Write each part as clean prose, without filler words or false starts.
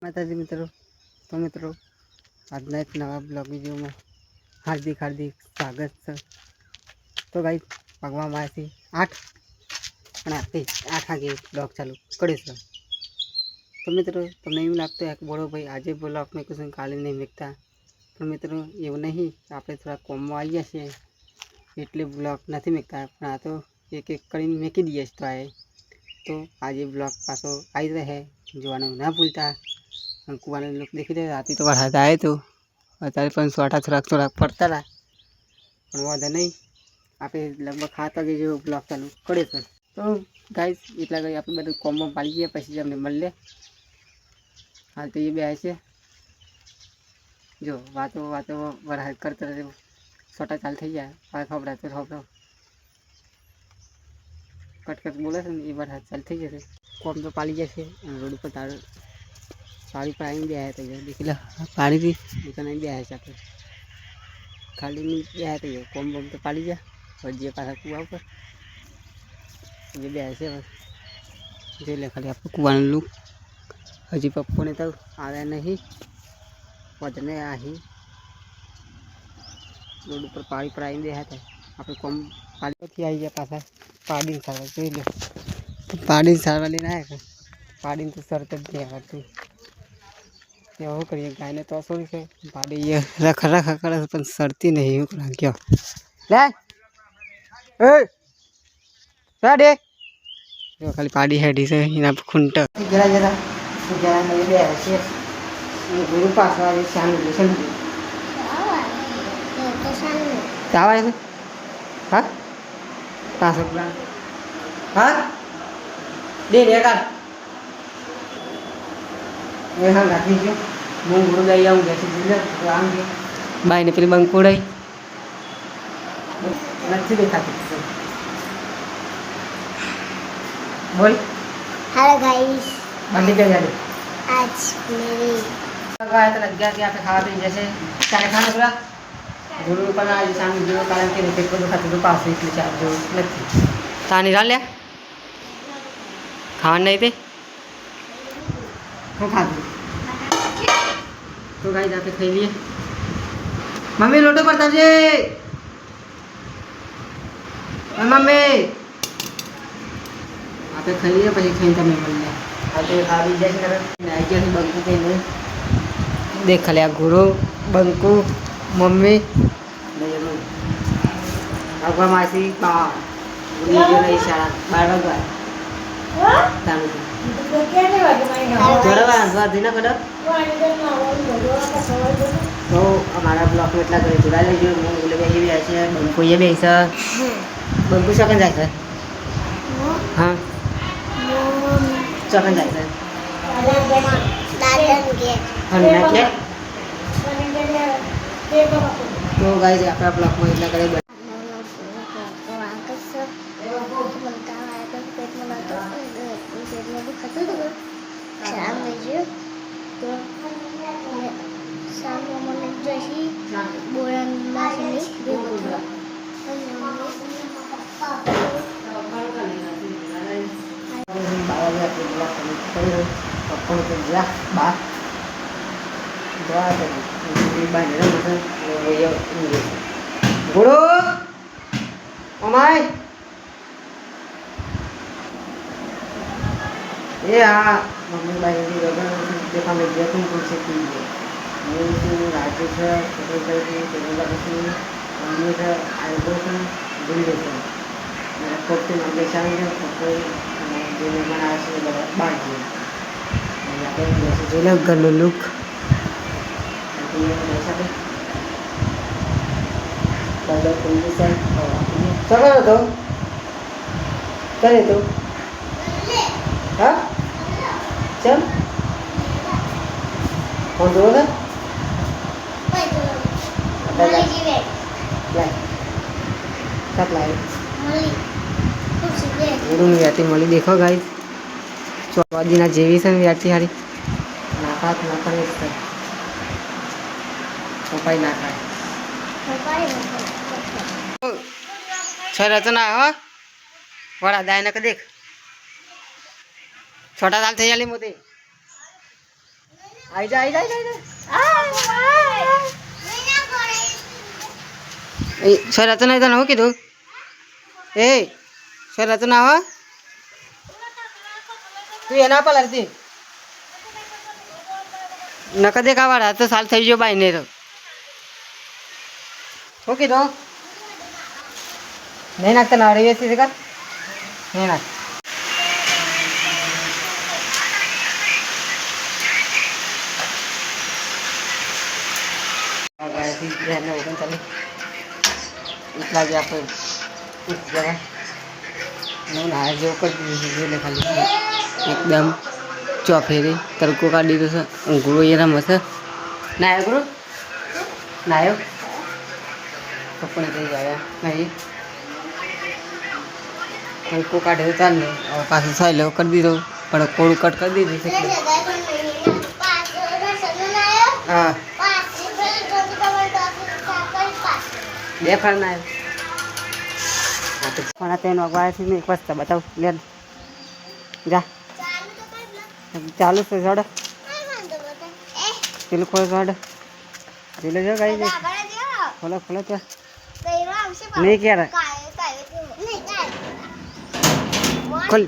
માતાજી મિત્રો, તો મિત્રો આજના એક નવા બ્લોગ વિડીયોમાં હાર્દિક સ્વાગત છે। તો ગાઈસ ભગવાન માસી 8 અને 8 વાગે બ્લોગ ચાલુ કર્યો છે। તો મિત્રો તમને એવું લાગતું કે બોલો ભાઈ આજે બ્લોગ મેં કશું કાલે નહીં મેકતા, પણ મિત્રો એવું નહીં, આપણે થોડા કોમમાં આવી ગયા છીએ એટલે બ્લોગ નથી મેકતા, પણ આ તો એક કરીને મેકી દઈએ તો તો આજે બ્લોગ પાછો આવી રહે, જોવાનું ના ભૂલતા। કુવાના લોક દેખી દે, રાતે તો વરસાદ આવ્યો તો, અત્યારે પણ સોટા થોડાક પડતા હતા, પણ વાંધો નહીં, આપણે લગભગ 7 વાગે જેવો બ્લોગ ચાલુ કર્યો છે। તો ગાઈસ એટલા ઘડી આપણે બધું કોમમાં પાડી ગયા, પછી અમને મળીએ। હાલ તો એ બે છે, જો વાતો વરસાદ કરતા સોટા ચાલુ થઈ જાય, ખબર કટ બોલે છે ને એ વરસાદ ચાલુ થઈ જશે, કોમ તો પાડી જશે। રોડ ઉપર પાણી પર આવીને બે તો દેખી લો, પાણીથી દુકાન આવી બે છે, આપણે ખાલી બે તો કોમ બોમ તો પાડી જાય, જે પાછા કુવા ઉપર જે બે છે, જોઈ લે ખાલી આપણે કુવાનું લુક। હજી પપ્પોને તો આવ્યા નહીં, વધને આહી રોડ ઉપર પાણી પર આવીને બે હતા, આપણે કોમ પાડીથી આવી ગયા પાછા પાડીને સારવાર, જોઈ લો પાડીને સારવાર લઈને આવ્યા, પાડીને તો શરત જ નહીં આવડતું, એવું કરીએ ગાયને તો શું છે, પાડી રખ કરે પણ સરતી નહીં, એવું રાખ્યો લે એ જો ખાલી પાડી હેડી છે એના ખૂંટ જરા બે છે ગુરુ પાસ શાનું લેશન આવા છે, હા પાસ હા દે રેગાડ એ હા રાખી ગયો, હું ગુરુ લઈ આવું જશે આમ કે બાઈ ને પેલી બંકોડાઈ નથી દેખાતી, बोल हेलो गाइस, मंडी पे जा रहे आज मेरी गाय तो लग गया कि आप खावा पीने जैसे चाय खाना पूरा गुरु पर आज शाम जो कारण के पेट को दुखा तो पास इसलिए चाय जो नहीं तानी डाल लिया खाना नहीं थे वो खा दो तो गाय जाके खाई लिए। मम्मी लोटो पर दे मम्मी આપણે ખાઈ લઈએ, પછી ખાઈને તમે મળીએ। આજે આવી જાય છે આવી ગયા બંકુ કહીને દેખ લે, આ ગુરુ બંકુ મમ્મી ભગવા માસી બા નહીં શાળા 12 વાગ્યા તો અમારા બ્લોકમાં એટલા ઘરે જોડાઈ લેજો। હું બોલે બે છે, બંકુ એ બે છે, બંકુ શકન જાય છે, હા चकन जाए तो गाइस अपना ब्लॉग में इतना करे પપ્પા તો જા બા ગુરુ અમાય એ આ મમ્મી બાઈ દેખા મેં જેતું પૂછે કે હું રાજ્ય છે પછી મમ્મી છે આઈબ્રો છે દિલ્હી છે મેરા કોપી મમ્મી સારી છે કોપી જે મહેમાન આવે છે બધા બહાર છે જોઈ લો ઘરનો લુક સગર હતો કરે તો હા ચમ કોણ જોવો છે વ્યાતી મળી દેખો ગાઈ ચોવાદીના જેવી છે ને વ્યાતી હારી નાખા કપાઈ નાખાય છ રચના હો વડા દાય ને દેખ छोटा दाल થઈ આલી મોતી આઈ જા એ સર તો નહીં તને હું કીધું એ સર તો ના હો તું એના પર લડતી નકા દેખા વાળા તો સાલ થઈ ગયો બાઈ ને તો હું કીધું નહીં નાખતા ના વ્યવસ્થિત કર નહીં નાખ એટલા જ આપણે જવા નહીં ના જેવું કરી દીધું એટલે ખાલી એકદમ ચોફેરી તડકો કાઢી દીધો છે ઊંઘળો એ રમે છે નાયો ગુરુ નાયો કપડે થઈ જાય નહીં તડકો કાઢ્યો ચાલ ને હવે પાછું સાઈ લેવો કરી દીધો પણ કોળું કટ કરી દીધું છે હા બે ફળ ના પણ આ તેનો અગવાથી એક વસ્તુ બતાવ લે જા ચાલુ છે ઝાડ પેલું ખોલ ઝાડ પેલું જો ગાઈ ખોલો ખોલો ત્યાં નહીં ક્યારે ખોલ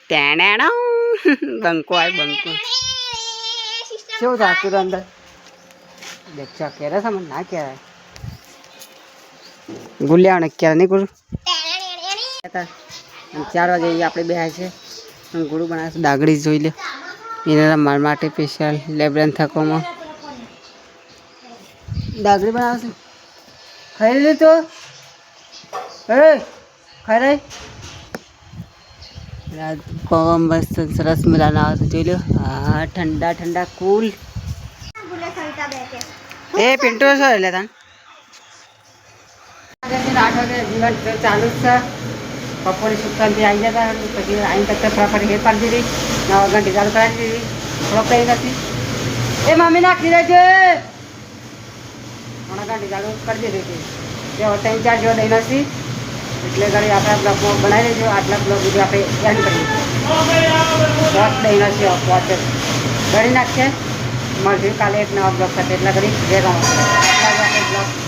ટેણેણો બંકો આય બંકો કેવું જાતું અંદર દેખા ક્યારે છે મને ના કહેવાય ગુલ્યાને ક્યારે નહીં ગુરુ 4 વાગે આપણે બે છે ગુરુ બનાવે ડાગડી જોઈ લે એને મારા માટે સ્પેશિયલ લેબ્રેન થકોમાં ડાગડી બનાવશે ખાઈ લે તો ખાઈ રહી પવન મસ્ત સરસ મજાના આવે જોઈ લો હા ઠંડા ઠંડા કુલ એ પિન્ટુ શું એટલે તને 8 વાગે જીવન ચાલુ જ છે બપોરે સુકાનથી આવી જતા પછી આવીને તક ફટાફટ હેર પાડી દીધી 9 ઘંટી ચાલુ કરાવી દીધી થોડો કંઈ નથી એ મમ્મી નાખી દેજે 9 ઘંટી ચાલુ કરી દીધી હતી તે 3-4 જેવા દઈ નથી એટલે ઘરે આપણા બ્લોગમાં બનાવી દેજો આટલા બ્લોગ બીજું આપણે એન્ડ કરીએ 10 દઈ નથી વોચ ઘડી નાખશે મળશે કાલે એક નવા બ્લોગ સાથે એટલા ઘડી જે બ્લોગ